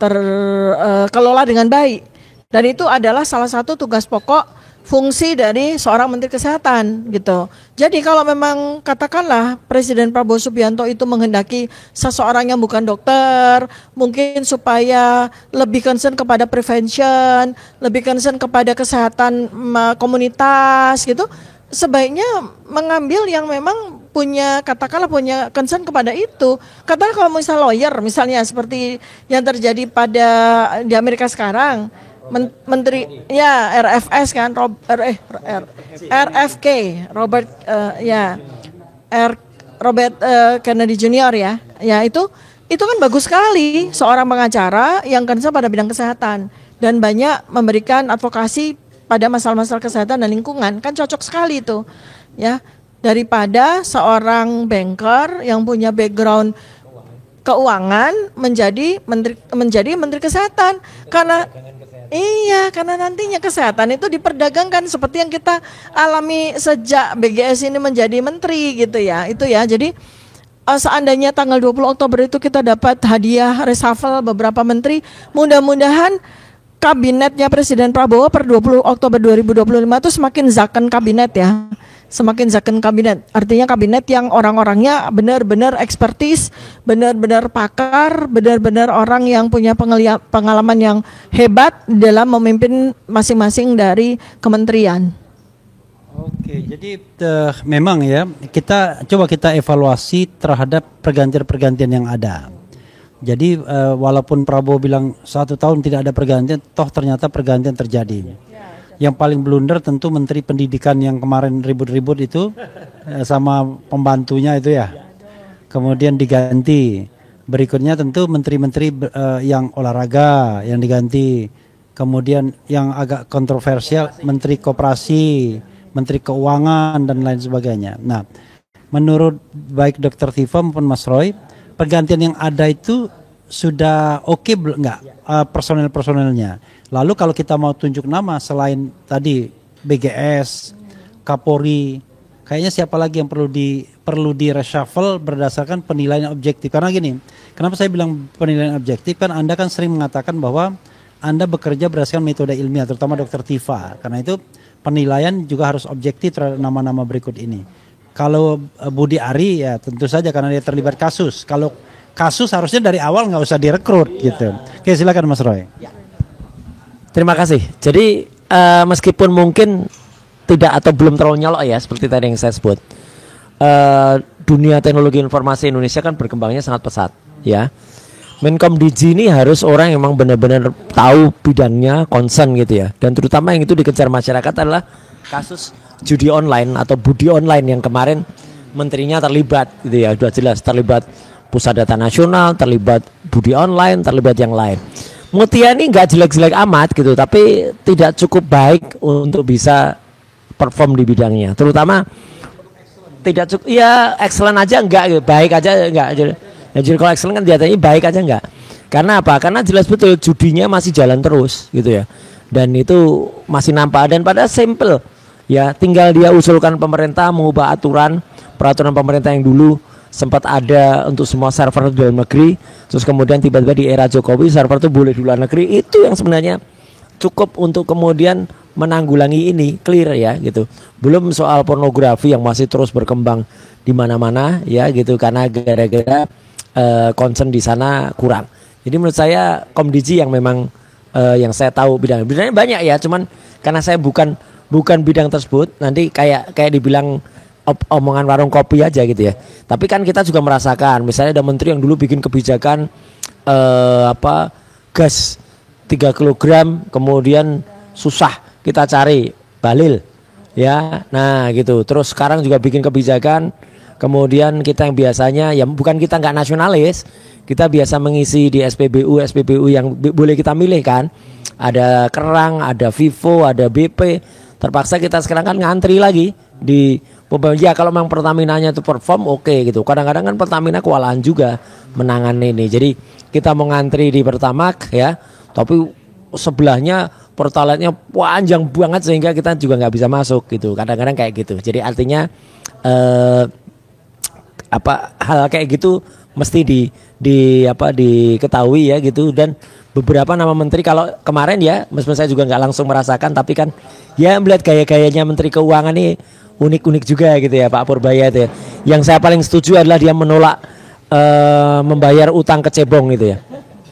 terkelola dengan baik. Dan itu adalah salah satu tugas pokok fungsi dari seorang Menteri Kesehatan gitu. Jadi kalau memang katakanlah Presiden Prabowo Subianto itu menghendaki seseorang yang bukan dokter, mungkin supaya lebih concern kepada prevention, lebih concern kepada kesehatan komunitas gitu, sebaiknya mengambil yang memang punya concern kepada itu. Katakanlah kalau misalnya lawyer, misalnya seperti yang terjadi di Amerika sekarang. Menteri ya RFS kan, RFK Robert Kennedy Junior ya itu kan bagus sekali, seorang pengacara yang concern pada bidang kesehatan dan banyak memberikan advokasi pada masalah-masalah kesehatan dan lingkungan, kan cocok sekali itu ya, daripada seorang banker yang punya background keuangan menjadi menteri kesehatan. Karena nantinya kesehatan itu diperdagangkan seperti yang kita alami sejak BGS ini menjadi menteri gitu ya. Itu ya. Jadi seandainya tanggal 20 Oktober itu kita dapat hadiah reshuffle beberapa menteri, mudah-mudahan kabinetnya Presiden Prabowo per 20 Oktober 2025 itu semakin zakon kabinet ya. Semakin zakon kabinet. Artinya kabinet yang orang-orangnya benar-benar ekspertis, benar-benar pakar, benar-benar orang yang punya pengalaman yang hebat dalam memimpin masing-masing dari kementerian. Oke, jadi memang ya kita evaluasi terhadap pergantian-pergantian yang ada. Jadi walaupun Prabowo bilang 1 tahun tidak ada pergantian, toh ternyata pergantian terjadi. Yang paling blunder tentu Menteri Pendidikan yang kemarin ribut-ribut itu sama pembantunya itu ya. Kemudian diganti. Berikutnya tentu menteri-menteri yang olahraga yang diganti. Kemudian yang agak kontroversial Menteri Koperasi, Menteri Keuangan dan lain sebagainya. Nah, menurut baik Dr. Tifa maupun Mas Roy, pergantian yang ada itu sudah oke enggak personel-personelnya. Lalu kalau kita mau tunjuk nama selain tadi BGS, Kapolri, kayaknya siapa lagi yang perlu di reshuffle berdasarkan penilaian objektif. Karena gini, kenapa saya bilang penilaian objektif? Kan Anda kan sering mengatakan bahwa Anda bekerja berdasarkan metode ilmiah, terutama Dr. Tifa. Karena itu penilaian juga harus objektif terhadap nama-nama berikut ini. Kalau Budi Ari ya tentu saja karena dia terlibat kasus. Kalau kasus harusnya dari awal nggak usah direkrut gitu. Oke, silakan Mas Roy. Terima kasih. Jadi meskipun mungkin tidak atau belum terlalu nyolok ya seperti tadi yang saya sebut, dunia teknologi informasi Indonesia kan berkembangnya sangat pesat ya. Menkom Digi ini harus orang yang memang benar-benar tahu bidangnya, concern gitu ya. Dan terutama yang itu dikejar masyarakat adalah kasus judi online atau budi online yang kemarin menterinya terlibat gitu ya. Sudah jelas terlibat Pusat Data Nasional, terlibat budi online, terlibat yang lain. Mutia ini nggak jelek-jelek amat gitu, tapi tidak cukup baik untuk bisa perform di bidangnya. Terutama tidak cukup, ya excellent aja enggak, gitu. Baik aja enggak. Jadi kalau excellent kan diatanya baik aja enggak. Karena apa? Karena jelas betul judinya masih jalan terus gitu ya. Dan itu masih nampak dan pada simple ya, tinggal dia usulkan pemerintah mengubah peraturan pemerintah yang dulu sempat ada untuk semua server di dalam negeri, terus kemudian tiba-tiba di era Jokowi server itu boleh di luar negeri. Itu yang sebenarnya cukup untuk kemudian menanggulangi ini, clear ya gitu. Belum soal pornografi yang masih terus berkembang di mana-mana ya gitu, karena gara-gara concern di sana kurang. Jadi menurut saya Komdigi yang memang yang saya tahu bidangnya banyak ya, cuman karena saya bukan bidang tersebut, nanti kayak dibilang omongan warung kopi aja gitu ya. Tapi kan kita juga merasakan, misalnya ada menteri yang dulu bikin kebijakan gas 3 kg kemudian susah kita cari balil ya. Nah gitu. Terus sekarang juga bikin kebijakan, kemudian kita yang biasanya ya bukan kita nggak nasionalis, kita biasa mengisi di SPBU yang boleh kita milih kan. Ada Kerang, ada Vivo, ada BP. Terpaksa kita sekarang kan ngantri lagi di ya kalau memang Pertamina-nya itu perform oke gitu. Kadang-kadang kan Pertamina kewalahan juga menangani ini. Jadi kita mau ngantri di Pertamax ya, tapi sebelahnya Pertalite-nya panjang banget sehingga kita juga nggak bisa masuk gitu. Kadang-kadang kayak gitu. Jadi artinya hal kayak gitu mesti diketahui ya gitu. Dan beberapa nama menteri kalau kemarin ya, meskipun saya juga nggak langsung merasakan, tapi kan ya melihat gaya-gayanya Menteri Keuangan ini unik-unik juga gitu ya Pak Purbaya itu ya. Yang saya paling setuju adalah dia menolak membayar utang kecebong gitu ya.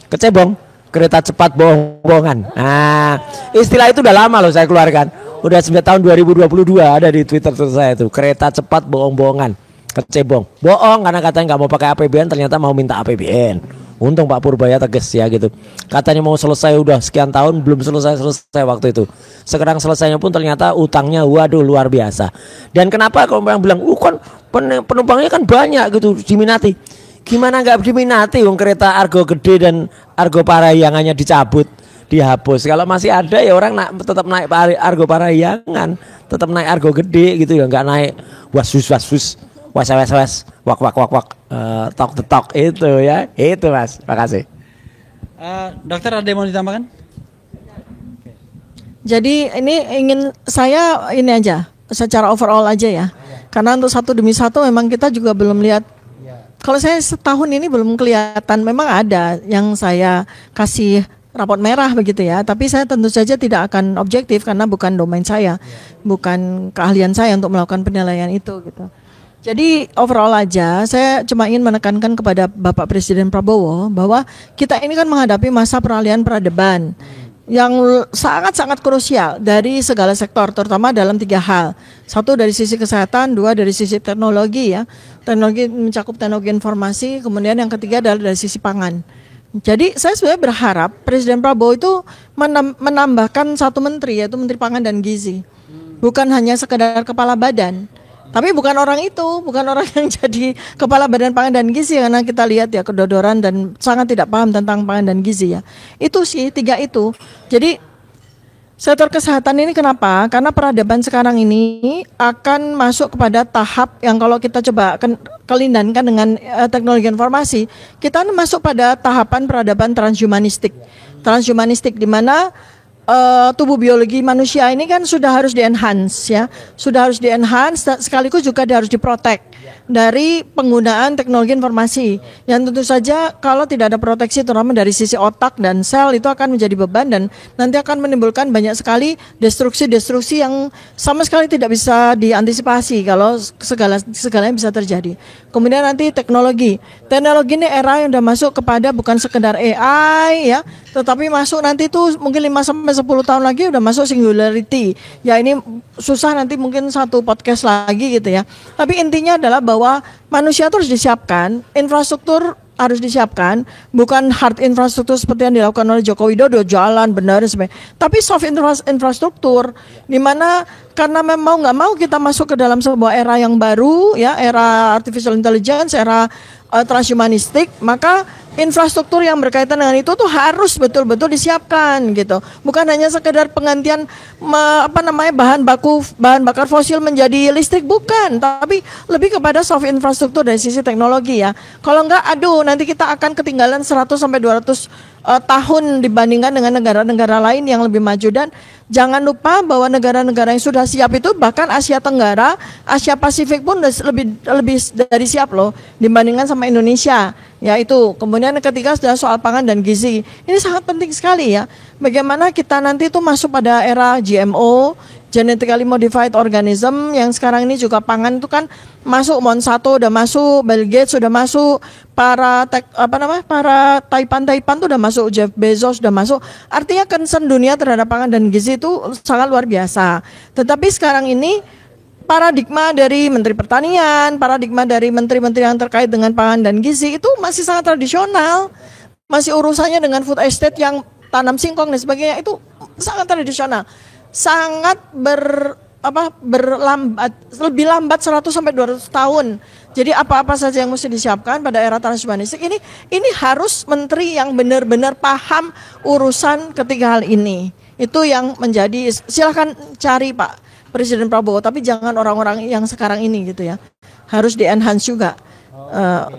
Kecebong, kereta cepat bohong-bohongan. Nah, istilah itu udah lama loh saya keluarkan. Udah sejak tahun 2022 ada di Twitter saya itu, kereta cepat bohong-bohongan. Kecebong. Bohong karena katanya nggak mau pakai APBN, ternyata mau minta APBN. Untung Pak Purbaya tegas ya gitu. Katanya mau selesai udah sekian tahun belum selesai waktu itu. Sekarang selesainya pun ternyata utangnya waduh luar biasa. Dan kenapa kalau orang bilang kan penumpangnya kan banyak gitu diminati. Gimana nggak diminati wong kereta Argo Gede dan Argo Parahyangannya dicabut, dihapus. Kalau masih ada ya orang tetap naik Argo Parahyangan, tetap naik Argo Gede gitu ya, nggak naik was wak talk the talk itu ya. Itu Mas, makasih. Dokter ada yang mau ditambahkan? Jadi saya ini aja secara overall aja ya. Karena untuk satu demi satu memang kita juga belum lihat Kalau saya setahun ini belum kelihatan, memang ada yang saya kasih raport merah begitu ya, tapi saya tentu saja tidak akan objektif karena bukan domain saya, bukan keahlian saya untuk melakukan penilaian itu gitu. Jadi overall aja saya cuma ingin menekankan kepada Bapak Presiden Prabowo bahwa kita ini kan menghadapi masa peralihan peradaban yang sangat-sangat krusial dari segala sektor, terutama dalam 3 hal. 1 dari sisi kesehatan, 2 dari sisi teknologi ya. Teknologi mencakup teknologi informasi, kemudian yang ketiga adalah dari sisi pangan. Jadi saya sebenarnya berharap Presiden Prabowo itu menambahkan 1 menteri, yaitu Menteri Pangan dan Gizi. Bukan hanya sekedar kepala badan. Tapi bukan orang itu, bukan orang yang jadi kepala Badan Pangan dan Gizi, karena kita lihat ya kedodoran dan sangat tidak paham tentang pangan dan gizi ya. Itu sih 3 itu. Jadi sektor kesehatan ini kenapa? Karena peradaban sekarang ini akan masuk kepada tahap yang kalau kita coba kelindankan dengan teknologi informasi, kita masuk pada tahapan peradaban transhumanistik. Transhumanistik di mana tubuh biologi manusia ini kan sudah harus di-enhance ya. Sudah harus di-enhance sekaligus juga harus diprotek dari penggunaan teknologi informasi. Yang tentu saja kalau tidak ada proteksi terutama dari sisi otak dan sel itu akan menjadi beban dan nanti akan menimbulkan banyak sekali destruksi yang sama sekali tidak bisa diantisipasi kalau segalanya bisa terjadi. Kemudian nanti teknologi ini era yang sudah masuk kepada bukan sekedar AI ya, tetapi masuk nanti itu mungkin 5-10 tahun lagi udah masuk singularity. Ya ini susah nanti mungkin 1 podcast lagi gitu ya. Tapi intinya adalah bahwa manusia terus disiapkan, infrastruktur harus disiapkan, bukan hard infrastruktur seperti yang dilakukan oleh Joko Widodo, jalan, benar dan sebagainya. Tapi soft infrastruktur, di mana karena memang nggak mau kita masuk ke dalam sebuah era yang baru, ya era artificial intelligence, era transhumanistik, maka infrastruktur yang berkaitan dengan itu tuh harus betul-betul disiapkan gitu. Bukan hanya sekedar penggantian bahan bakar fosil menjadi listrik, bukan, tapi lebih kepada soft infrastruktur dari sisi teknologi ya. Kalau enggak, nanti kita akan ketinggalan 100 sampai 200 tahun dibandingkan dengan negara-negara lain yang lebih maju. Dan jangan lupa bahwa negara-negara yang sudah siap itu bahkan Asia Tenggara, Asia Pasifik pun lebih dari siap loh dibandingkan sama Indonesia. Ya itu. Kemudian yang ketiga sudah soal pangan dan gizi. Ini sangat penting sekali ya. Bagaimana kita nanti itu masuk pada era GMO, genetically modified organism, yang sekarang ini juga pangan itu kan masuk, Monsanto udah masuk, Bill Gates sudah masuk, para Taipan tuh udah masuk, Jeff Bezos sudah masuk. Artinya concern dunia terhadap pangan dan gizi itu sangat luar biasa. Tetapi sekarang ini paradigma dari Menteri Pertanian, paradigma dari menteri-menteri yang terkait dengan pangan dan gizi itu masih sangat tradisional. Masih urusannya dengan food estate yang tanam singkong dan sebagainya, itu sangat tradisional. Sangat berlambat, lebih lambat 100 sampai 200 tahun. Jadi apa-apa saja yang mesti disiapkan pada era transhumanistik ini harus menteri yang benar-benar paham urusan ketiga hal ini. Itu yang menjadi, silahkan cari Pak Presiden Prabowo, tapi jangan orang-orang yang sekarang ini gitu ya. Harus di-enhance juga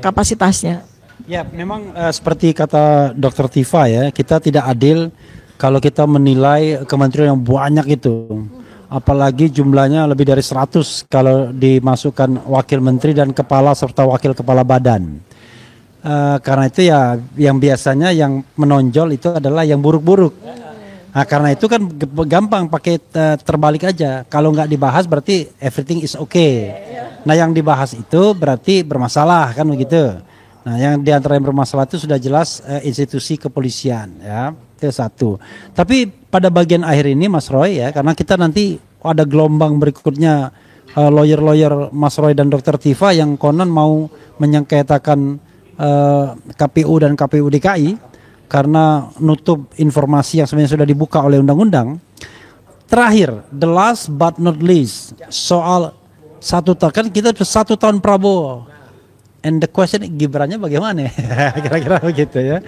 kapasitasnya. Ya, memang seperti kata Dr. Tifa ya, kita tidak adil kalau kita menilai kementerian yang banyak itu. Apalagi jumlahnya lebih dari 100 kalau dimasukkan wakil menteri dan kepala serta wakil kepala badan. Karena itu ya yang biasanya yang menonjol itu adalah yang buruk-buruk. Nah, karena itu kan gampang pakai terbalik aja. Kalau nggak dibahas berarti everything is okay. Nah, yang dibahas itu berarti bermasalah kan begitu. Nah, yang diantara yang bermasalah itu sudah jelas institusi kepolisian ya. Itu satu. Tapi pada bagian akhir ini Mas Roy ya, karena kita nanti ada gelombang berikutnya lawyer-lawyer Mas Roy dan Dr. Tifa yang konon mau menyengketakan KPU dan KPU DKI karena nutup informasi yang sebenarnya sudah dibuka oleh undang-undang. Terakhir, the last but not least, soal 1 tahun, kan kita sudah 1 tahun Prabowo. And the question, Gibrannya bagaimana? Kira-kira begitu ya.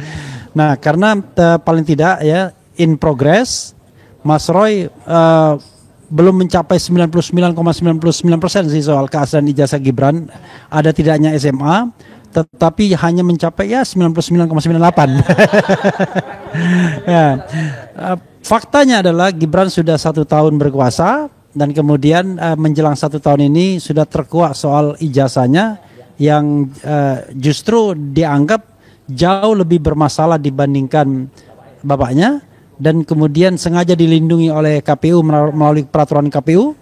Nah, karena paling tidak ya in progress, Mas Roy belum mencapai 99,99% sih soal keaslian ijazah Gibran. Ada tidaknya SMA, tetapi hanya mencapai ya 99,98. Ya. Faktanya adalah Gibran sudah 1 tahun berkuasa dan kemudian menjelang 1 tahun ini sudah terkuak soal ijazahnya yang justru dianggap jauh lebih bermasalah dibandingkan bapaknya, dan kemudian sengaja dilindungi oleh KPU melalui peraturan KPU.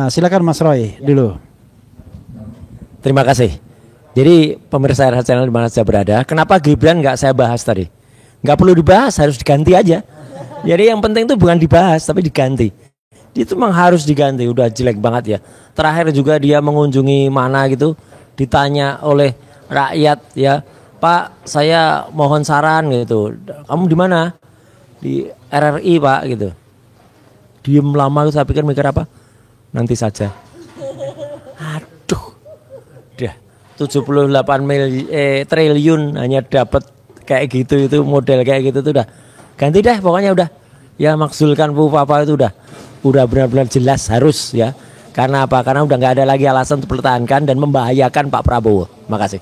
Silakan Mas Roy dulu. Terima kasih. Jadi pemirsa RH Channel di mana saya berada, kenapa Gibran nggak saya bahas tadi? Nggak perlu dibahas, harus diganti aja. Jadi yang penting itu bukan dibahas, tapi diganti. Itu memang harus diganti, udah jelek banget ya. Terakhir juga dia mengunjungi mana gitu, ditanya oleh rakyat ya, Pak saya mohon saran gitu, kamu di mana? Di RRI Pak gitu. Diem lama, saya pikir mikir apa? Nanti saja. Aduh, udah 78 triliun hanya dapat kayak gitu, itu model kayak gitu tuh udah ganti deh pokoknya, udah ya makzulkan apa itu udah benar-benar jelas harus ya. Karena apa? Karena udah nggak ada lagi alasan untuk pertahankan dan membahayakan Pak Prabowo. Makasih.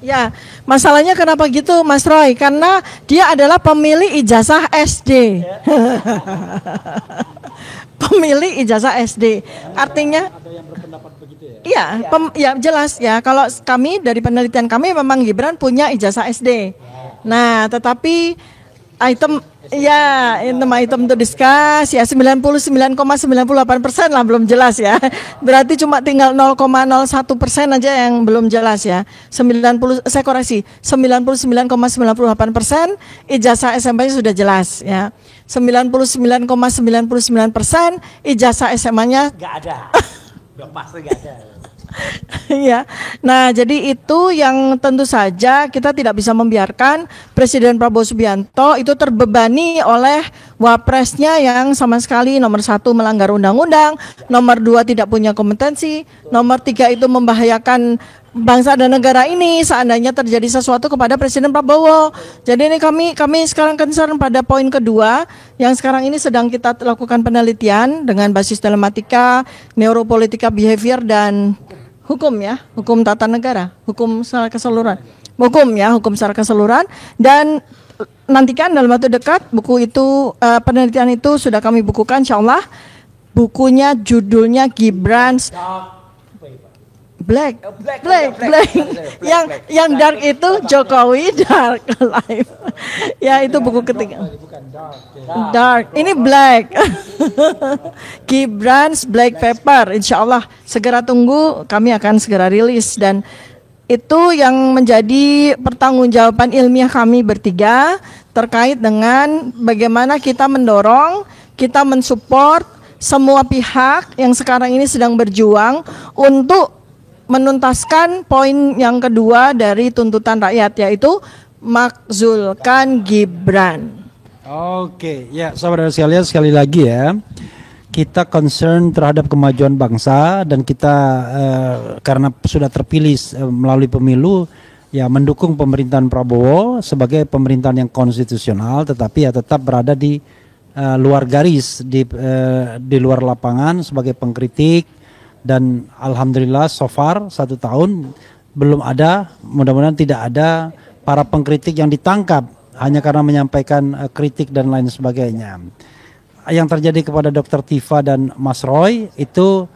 Ya, masalahnya kenapa gitu Mas Roy? Karena dia adalah pemilik ijazah SD. Pemilik ijazah SD. Artinya ada yang berpendapat begitu ya? Iya, ya jelas ya. Kalau kami dari penelitian kami memang Gibran punya ijazah SD. Nah, tetapi item to discuss ya 99,98% lah belum jelas ya. Berarti cuma tinggal 0,01% aja yang belum jelas ya. 99,98% ijazah SMP-nya sudah jelas ya. 99,99% ijazah SMA-nya Nggak ada. Udah pasti nggak ada. Ya, nah jadi itu yang tentu saja kita tidak bisa membiarkan Presiden Prabowo Subianto itu terbebani oleh wapresnya yang sama sekali nomor 1 melanggar undang-undang, nomor 2 tidak punya kompetensi, nomor 3 itu membahayakan bangsa dan negara ini seandainya terjadi sesuatu kepada Presiden Prabowo. Jadi ini kami sekarang concern pada poin kedua yang sekarang ini sedang kita lakukan penelitian dengan basis telematika, neuropolitika behavior dan hukum ya, hukum tata negara, hukum secara keseluruhan. Hukum secara keseluruhan, dan nantikan dalam waktu dekat buku itu penelitian itu sudah kami bukukan insyaallah. Bukunya judulnya Gibran's Black. Yang dark itu Jokowi Dark Life. Ya itu buku ketiga. Dark. Ini black. Gibran's Black Paper. Insya Allah segera tunggu, kami akan segera rilis, dan itu yang menjadi pertanggungjawaban ilmiah kami bertiga terkait dengan bagaimana kita mendorong, kita mensupport semua pihak yang sekarang ini sedang berjuang untuk menuntaskan poin yang kedua dari tuntutan rakyat, yaitu makzulkan Gibran. Oke, ya saudara sekalian, sekali lagi ya, kita concern terhadap kemajuan bangsa, dan kita karena sudah terpilih melalui pemilu, ya mendukung pemerintahan Prabowo sebagai pemerintahan yang konstitusional, tetapi ya tetap berada di luar garis, di luar lapangan sebagai pengkritik. Dan alhamdulillah so far 1 tahun belum ada, mudah-mudahan tidak ada para pengkritik yang ditangkap hanya karena menyampaikan kritik dan lain sebagainya. Yang terjadi kepada Dr. Tifa dan Mas Roy itu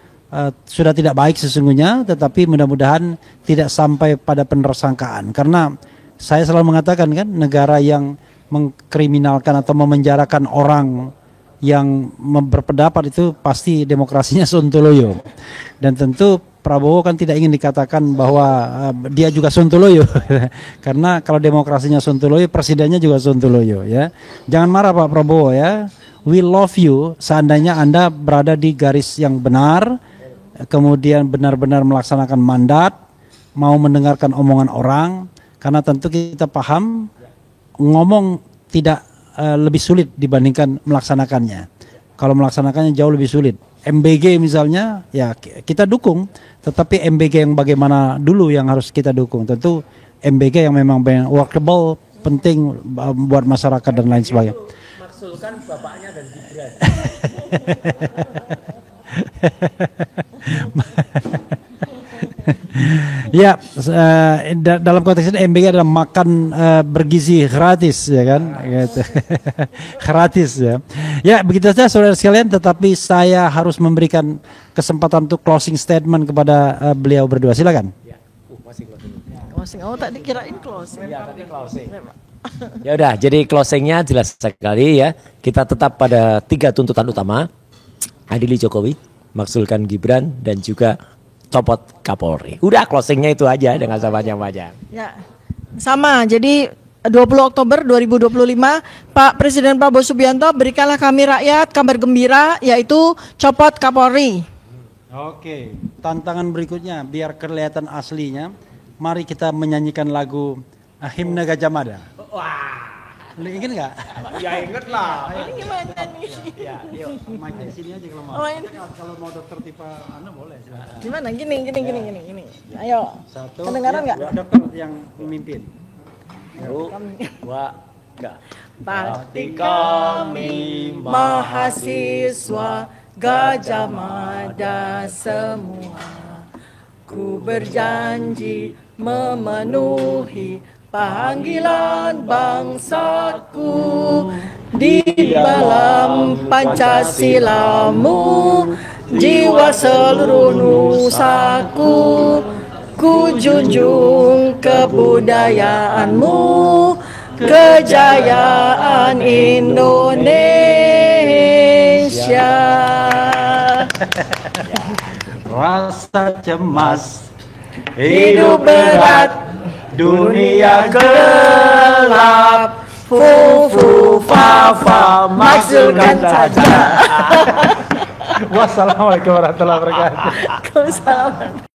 sudah tidak baik sesungguhnya, tetapi mudah-mudahan tidak sampai pada penersangkaan. Karena saya selalu mengatakan kan, negara yang mengkriminalkan atau memenjarakan orang yang berpendapat itu pasti demokrasinya sontoloyo. Dan tentu Prabowo kan tidak ingin dikatakan bahwa dia juga sontoloyo. Karena kalau demokrasinya sontoloyo, presidennya juga sontoloyo ya. Jangan marah Pak Prabowo ya. We love you seandainya Anda berada di garis yang benar, kemudian benar-benar melaksanakan mandat, mau mendengarkan omongan orang, karena tentu kita paham ngomong tidak lebih sulit dibandingkan melaksanakannya. Kalau melaksanakannya jauh lebih sulit. MBG misalnya, ya kita dukung, tetapi MBG yang bagaimana dulu yang harus kita dukung. Tentu MBG yang memang workable, penting buat masyarakat dan lain sebagainya. Maksulkan bapaknya dan Gibran. Ya, dalam konteks ini MBG adalah makan bergizi gratis, ya kan? Gitu. Gratis ya. Ya, begitu saja saudara sekalian. Tetapi saya harus memberikan kesempatan untuk closing statement kepada beliau berdua. Silakan. Closing. Oh, tadi kirain closing. Ya, tadi closing. Ya udah, jadi closingnya jelas sekali ya. Kita tetap pada 3 tuntutan utama: adili Jokowi, maksulkan Gibran, dan juga copot Kapolri. Udah, closingnya itu aja dengan panjang-panjang. Ya, sama. Jadi 20 Oktober 2025, Pak Presiden Prabowo Subianto, berikanlah kami rakyat kabar gembira, yaitu copot Kapolri. Oke, tantangan berikutnya biar kelihatan aslinya, mari kita menyanyikan lagu Himne Gajah Mada. Wah, Ingat nggak? ya inget lah. Ini gimana nih? Ya, yuk. Mic-nya di sini aja kalau mau. Oh, ini. Kalau mau dokter tipe boleh. Silakan. Gimana? Gini. Ayo. Satu. Kedengaran nggak? Dokter yang memimpin. 1, 2, 3. Bakti kami mahasiswa Gajah Mada semua, ku berjanji memenuhi panggilan bangsaku di dalam Pancasilamu, jiwa seluruh nusaku, ku junjung kebudayaanmu, kejayaan Indonesia. Rasa cemas, Hidup berat, dunia gelap, fu fa fa, maksudkan saja. Wassalamualaikum warahmatullahi wabarakatuh. Waalaikumsalam.